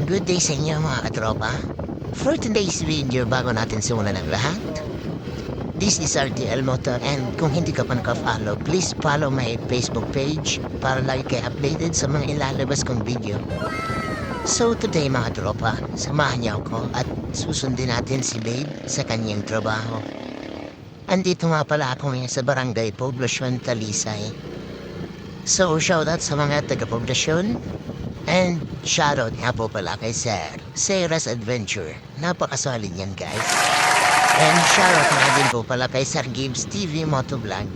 Good day sa inyo mga katropa. For today's video, bago natin simulan ang lahat, this is RTL Motor and kung hindi ka pa naka-follow, please follow my Facebook page para lagi kayo updated sa mga ilalabas kong video. So today mga tropa, samahan niyo ako at susundin natin si Babe sa kanyang trabaho. Andito nga pala ako ngayon sa Barangay Poblacion, Talisay. So shoutout sa mga taga-Poblacion. And shoutout nga po pala kay Sir Sarah's Adventure. Napakasolid yan guys. And shoutout nga din po pala kay Sir Gibbs TV Motovlog.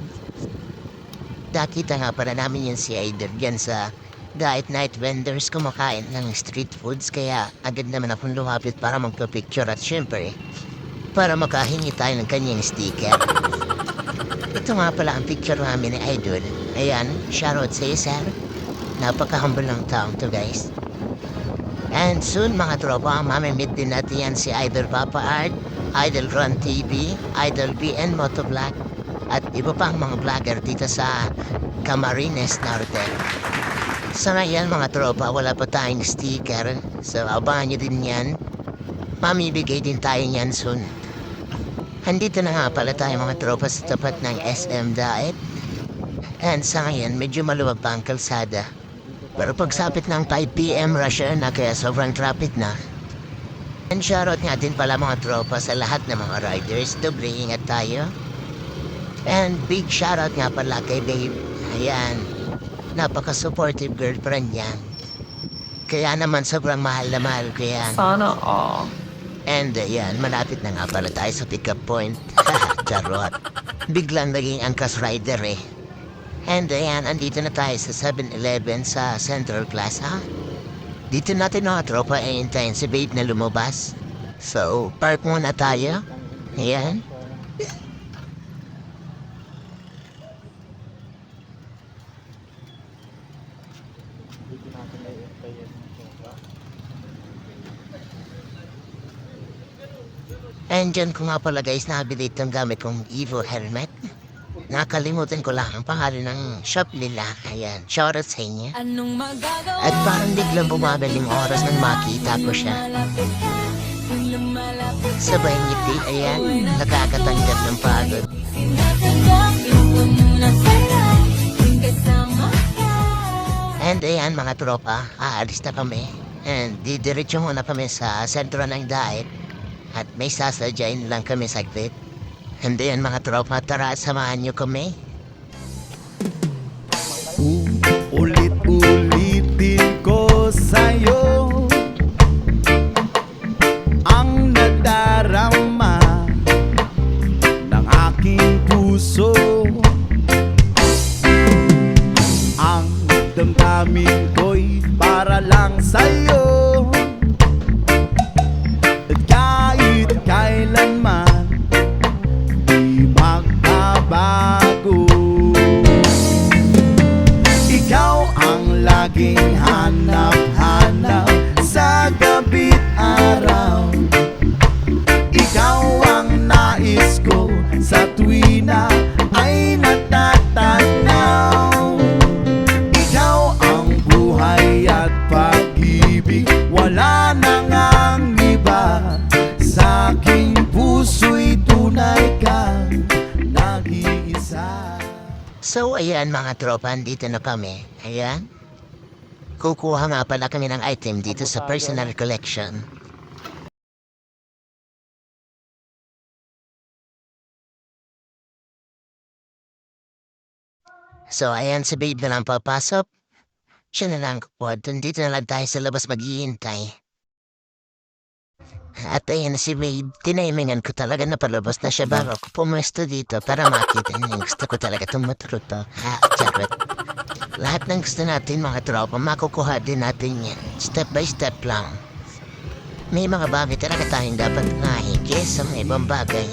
Nakita nga pala namin yan si Aider dyan sa Diet Night Vendors kumakain ng street foods. Kaya agad naman akong lumapit para magpa-picture at syempre para makahingi tayo ng kanyang sticker. Ito nga pala ang picture namin ni Idol. Ayan, shoutout sa iyo Sir. Napaka-humble ng taong to guys. And soon mga tropa, mamimit din natin yan si Idol Papa Art, Idol Ron TV, Idol BN Motovlog, at iba pang mga vlogger dito sa Camarines Norte. Sa ngayon mga tropa, wala pa tayong sticker. So abangan nyo din yan. Mamibigay din tayo yan soon. Andito na nga pala tayo mga tropa sa tapat ng SM Diet. And sa ngayon, medyo maluwag pa ang kalsada. Pero pagsapit ng 5 PM rush hour na kaya sobrang traffic na. And shoutout nga din pala mga tropa sa lahat ng mga riders. Doble ingat tayo. And big shoutout nga pala kay Babe. Ayan, napaka-supportive girlfriend yan. Kaya naman sobrang mahal na mahal ko yan. Sana all. And ayan, malapit na nga pala tayo sa pick-up point. Charot. Biglang naging angkas rider eh. And ayan, andito na tayo sa 7-Eleven sa Central Plaza. Dito natin mga tropa hintayin si Babe na lumabas. So, park muna tayo. Ayan. And dyan ko nga pala guys, nabili itong gamit kong Evo helmet. Nakalimutan ko lang ang pangalan ng shop nila. Ayan, shoutout sa inyo. At parang biglang bumabiling oras nang makita ko siya. Sabay ngiti, ayan, nakakatanggap ng pagod. And ayan mga tropa, aalis na kami. And didiretso muna kami sa sentro ng Diet. At may sasadyain lang kami saglit. And then mga tropa, tara samahan niyo kami. Ulit-ulitin ko sa'yo ang nadarama ng aking puso. Ang damdamin ko'y para lang sa'yo. At kahit kailanman magbabago. Ikaw ang laging hanap-hanap sa gabi't araw. Ikaw ang nais ko sa tuwina ay natatanaw. Ikaw ang buhay at pag-ibig, wala nang ang iba. Sa aking puso'y tunay kang nag-iisa. So ayan mga tropa, dito na kami. Ayan. Kukuha nga pala kami ng item dito sa personal collection. So ayan, si Babe na lang papasok. Siya na lang kukwad. Dito na lang tayo sa labas maghihintay. At ayan si Babe, tinaimingan ko talaga na palabas na siya bago ako pumuesto dito para makita niya. Gusto ko talaga itong maturuto. Charot. Lahat ng gusto natin mga tropa, makukuha din natin yan. Step by step lang. May mga bagay talaga tayong dapat nahigis sa mga ibang bagay.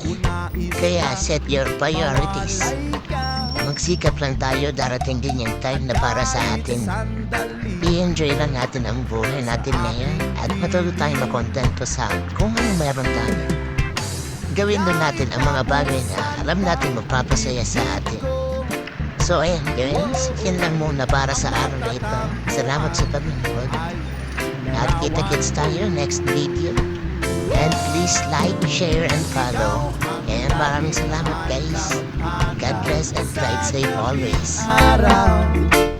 Kaya set your priorities. Magsikap lang tayo, darating din yung time na para sa atin. I-enjoy lang natin ang buhay natin ngayon at matuloy tayong makontento sa kung anong meron tayo. Gawin lang natin ang mga bagay na alam natin magpapasaya sa atin. So ayan guys, yan lang muna para sa araw na ito. Salamat sa panonood. At kita-kits tayo next video. And please like, share, and follow. And maraming salamat guys. God bless and ride safe always. Araw